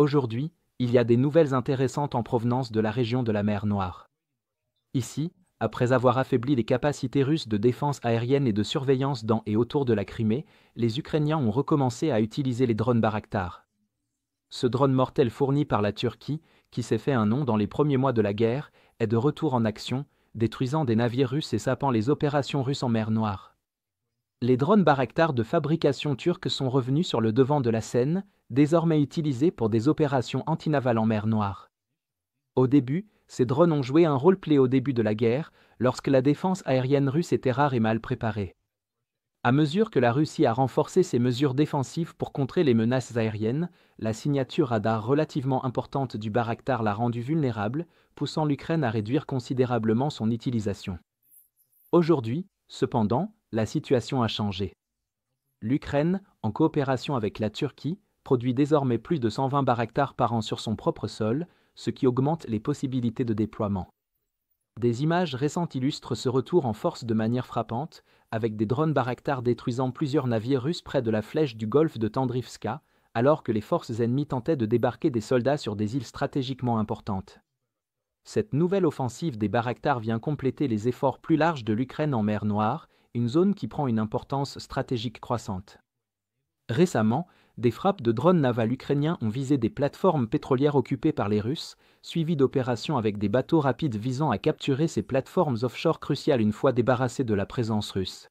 Aujourd'hui, il y a des nouvelles intéressantes en provenance de la région de la mer Noire. Ici, après avoir affaibli les capacités russes de défense aérienne et de surveillance dans et autour de la Crimée, les Ukrainiens ont recommencé à utiliser les drones Bayraktar. Ce drone mortel fourni par la Turquie, qui s'est fait un nom dans les premiers mois de la guerre, est de retour en action, détruisant des navires russes et sapant les opérations russes en mer Noire. Les drones Bayraktar de fabrication turque sont revenus sur le devant de la scène, désormais utilisés pour des opérations antinavales en mer Noire. Au début, ces drones ont joué un rôle clé au début de la guerre, lorsque la défense aérienne russe était rare et mal préparée. À mesure que la Russie a renforcé ses mesures défensives pour contrer les menaces aériennes, la signature radar relativement importante du Bayraktar l'a rendu vulnérable, poussant l'Ukraine à réduire considérablement son utilisation. Aujourd'hui, cependant, la situation a changé. L'Ukraine, en coopération avec la Turquie, produit désormais plus de 120 Bayraktar par an sur son propre sol, ce qui augmente les possibilités de déploiement. Des images récentes illustrent ce retour en force de manière frappante, avec des drones Bayraktar détruisant plusieurs navires russes près de la flèche du golfe de Tandrivska, alors que les forces ennemies tentaient de débarquer des soldats sur des îles stratégiquement importantes. Cette nouvelle offensive des Bayraktar vient compléter les efforts plus larges de l'Ukraine en mer Noire, une zone qui prend une importance stratégique croissante. Récemment, des frappes de drones navals ukrainiens ont visé des plateformes pétrolières occupées par les Russes, suivies d'opérations avec des bateaux rapides visant à capturer ces plateformes offshore cruciales une fois débarrassées de la présence russe.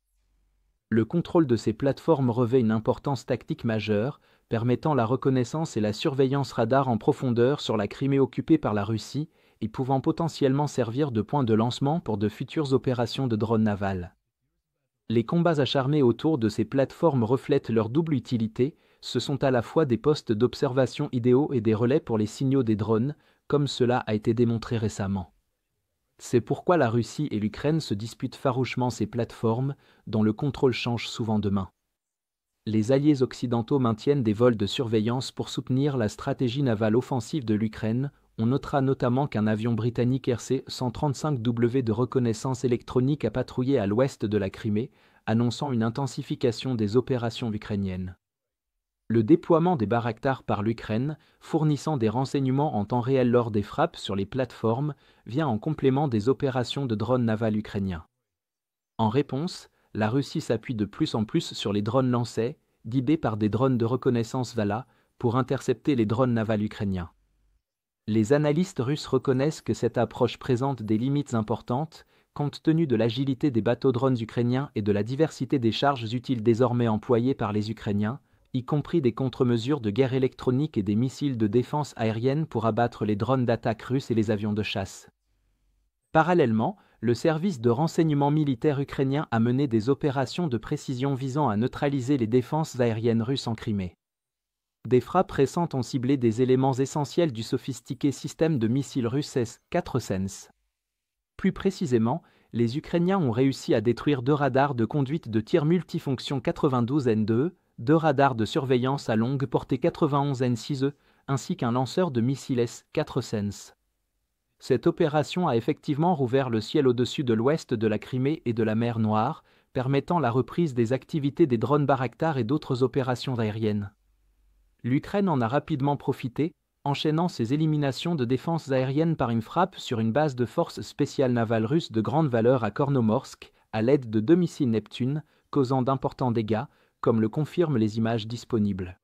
Le contrôle de ces plateformes revêt une importance tactique majeure, permettant la reconnaissance et la surveillance radar en profondeur sur la Crimée occupée par la Russie et pouvant potentiellement servir de point de lancement pour de futures opérations de drones navals. Les combats acharnés autour de ces plateformes reflètent leur double utilité. Ce sont à la fois des postes d'observation idéaux et des relais pour les signaux des drones, comme cela a été démontré récemment. C'est pourquoi la Russie et l'Ukraine se disputent farouchement ces plateformes, dont le contrôle change souvent de main. Les alliés occidentaux maintiennent des vols de surveillance pour soutenir la stratégie navale offensive de l'Ukraine. On notera notamment qu'un avion britannique RC-135W de reconnaissance électronique a patrouillé à l'ouest de la Crimée, annonçant une intensification des opérations ukrainiennes. Le déploiement des Bayraktar par l'Ukraine, fournissant des renseignements en temps réel lors des frappes sur les plateformes, vient en complément des opérations de drones navals ukrainiens. En réponse, la Russie s'appuie de plus en plus sur les drones lancés, guidés par des drones de reconnaissance Vala, pour intercepter les drones navals ukrainiens. Les analystes russes reconnaissent que cette approche présente des limites importantes, compte tenu de l'agilité des bateaux drones ukrainiens et de la diversité des charges utiles désormais employées par les Ukrainiens, y compris des contre-mesures de guerre électronique et des missiles de défense aérienne pour abattre les drones d'attaque russes et les avions de chasse. Parallèlement, le service de renseignement militaire ukrainien a mené des opérations de précision visant à neutraliser les défenses aériennes russes en Crimée. Des frappes récentes ont ciblé des éléments essentiels du sophistiqué système de missiles russe S-400. Plus précisément, les Ukrainiens ont réussi à détruire 2 radars de conduite de tir multifonction 92N2, 2 radars de surveillance à longue portée 91N6E, ainsi qu'un lanceur de missiles S-400. Cette opération a effectivement rouvert le ciel au-dessus de l'ouest de la Crimée et de la mer Noire, permettant la reprise des activités des drones Bayraktar et d'autres opérations aériennes. L'Ukraine en a rapidement profité, enchaînant ses éliminations de défense aérienne par une frappe sur une base de forces spéciales navales russes de grande valeur à Kornomorsk, à l'aide de 2 missiles Neptune, causant d'importants dégâts, comme le confirment les images disponibles.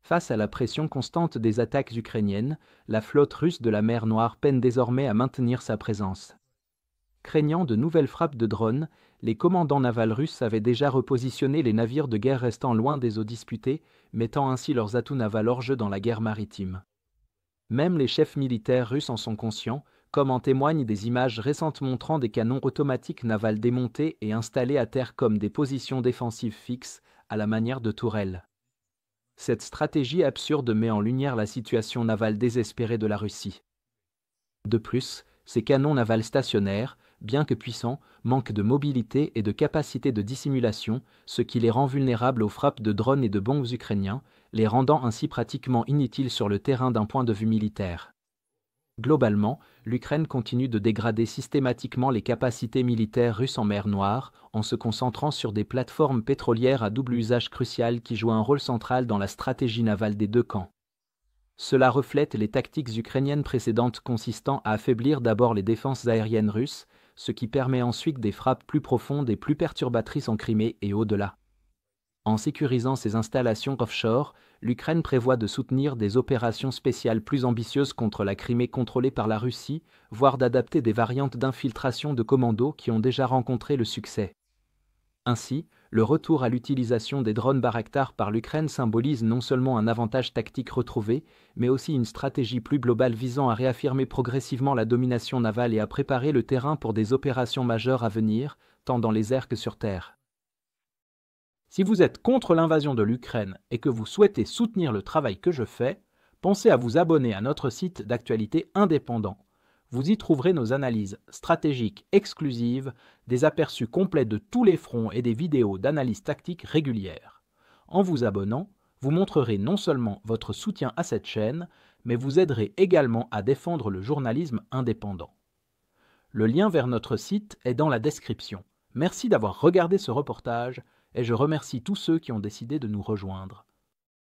Face à la pression constante des attaques ukrainiennes, la flotte russe de la mer Noire peine désormais à maintenir sa présence. Craignant de nouvelles frappes de drones, les commandants navals russes avaient déjà repositionné les navires de guerre restant loin des eaux disputées, mettant ainsi leurs atouts navals hors jeu dans la guerre maritime. Même les chefs militaires russes en sont conscients, comme en témoignent des images récentes montrant des canons automatiques navals démontés et installés à terre comme des positions défensives fixes, à la manière de tourelles. Cette stratégie absurde met en lumière la situation navale désespérée de la Russie. De plus, ces canons navals stationnaires, bien que puissants, manquent de mobilité et de capacité de dissimulation, ce qui les rend vulnérables aux frappes de drones et de bombes ukrainiens, les rendant ainsi pratiquement inutiles sur le terrain d'un point de vue militaire. Globalement, l'Ukraine continue de dégrader systématiquement les capacités militaires russes en mer Noire, en se concentrant sur des plateformes pétrolières à double usage crucial qui jouent un rôle central dans la stratégie navale des deux camps. Cela reflète les tactiques ukrainiennes précédentes consistant à affaiblir d'abord les défenses aériennes russes, ce qui permet ensuite des frappes plus profondes et plus perturbatrices en Crimée et au-delà. En sécurisant ses installations offshore, l'Ukraine prévoit de soutenir des opérations spéciales plus ambitieuses contre la Crimée contrôlée par la Russie, voire d'adapter des variantes d'infiltration de commandos qui ont déjà rencontré le succès. Ainsi, le retour à l'utilisation des drones Bayraktar par l'Ukraine symbolise non seulement un avantage tactique retrouvé, mais aussi une stratégie plus globale visant à réaffirmer progressivement la domination navale et à préparer le terrain pour des opérations majeures à venir, tant dans les airs que sur terre. Si vous êtes contre l'invasion de l'Ukraine et que vous souhaitez soutenir le travail que je fais, pensez à vous abonner à notre site d'actualité indépendant. Vous y trouverez nos analyses stratégiques exclusives, des aperçus complets de tous les fronts et des vidéos d'analyse tactique régulières. En vous abonnant, vous montrerez non seulement votre soutien à cette chaîne, mais vous aiderez également à défendre le journalisme indépendant. Le lien vers notre site est dans la description. Merci d'avoir regardé ce reportage et je remercie tous ceux qui ont décidé de nous rejoindre.